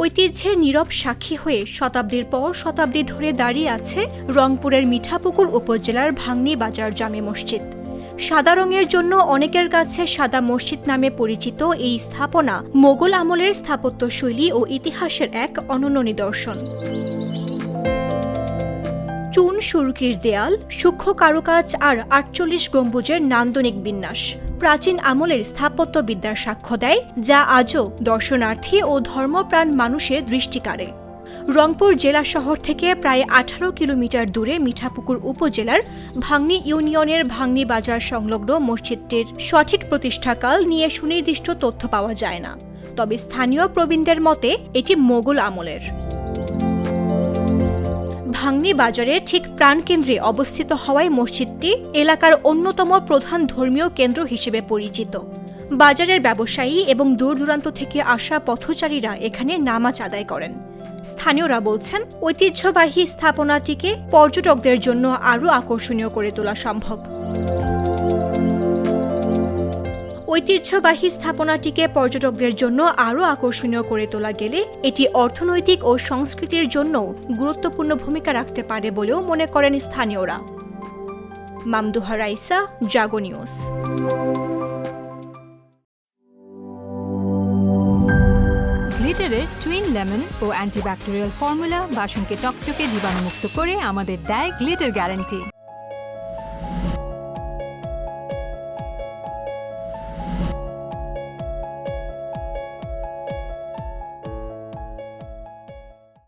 ঐতিহ্যের নীরব সাক্ষী হয়ে শতাব্দীর পর শতাব্দী ধরে দাঁড়িয়ে আছে রংপুরের মিঠাপুকুর উপজেলার ভাংনী বাজার জামে মসজিদ। সাদা রঙের জন্য অনেকের কাছে সাদা মসজিদ নামে পরিচিত এই স্থাপনা মোগল আমলের স্থাপত্যশৈলী ও ইতিহাসের এক অনন্য নিদর্শন। চুন সুরকির দেয়াল, সূক্ষ্ম কারুকাজ আর ৪৮ গম্বুজের নান্দনিক বিন্যাস প্রাচীন আমলের স্থাপত্যবিদ্যার সাক্ষ্য দেয়, যা আজও দর্শনার্থী ও ধর্মপ্রাণ মানুষের দৃষ্টি কাড়ে। রংপুর জেলা শহর থেকে প্রায় ১৮ কিলোমিটার দূরে মিঠাপুকুর উপজেলার ভাংনী ইউনিয়নের ভাংনী বাজার সংলগ্ন মসজিদটির সঠিক প্রতিষ্ঠাকাল নিয়ে সুনির্দিষ্ট তথ্য পাওয়া যায় না, তবে স্থানীয় প্রবীণদের মতে এটি মোগল আমলের। ভাংনী বাজারের ঠিক প্রাণকেন্দ্রে অবস্থিত হওয়ায় মসজিদটি এলাকার অন্যতম প্রধান ধর্মীয় কেন্দ্র হিসেবে পরিচিত। বাজারের ব্যবসায়ী এবং দূর দূরান্ত থেকে আসা পথচারীরা এখানে নামাজ আদায় করেন। স্থানীয়রা বলছেন, ঐতিহ্যবাহী স্থাপনাটিকে পর্যটকদের জন্য আরও আকর্ষণীয় করে তোলা সম্ভব। ঐতিহ্যবাহী স্থাপনাটিকে পর্যটকদের জন্য আরও আকর্ষণীয় করে তোলা গেলে এটি অর্থনৈতিক ও সংস্কৃতির জন্য গুরুত্বপূর্ণ ভূমিকা রাখতে পারে বলেও মনে করেন স্থানীয়রা। মামদুহা রাইসা, জাগো নিউজ। গ্লিটারের টুইন লেমন ও অ্যান্টিব্যাকটেরিয়াল ফর্মুলা বাসনকে চকচকে জীবাণুমুক্ত করে আমাদের দেয় গ্লিটার গ্যারান্টি।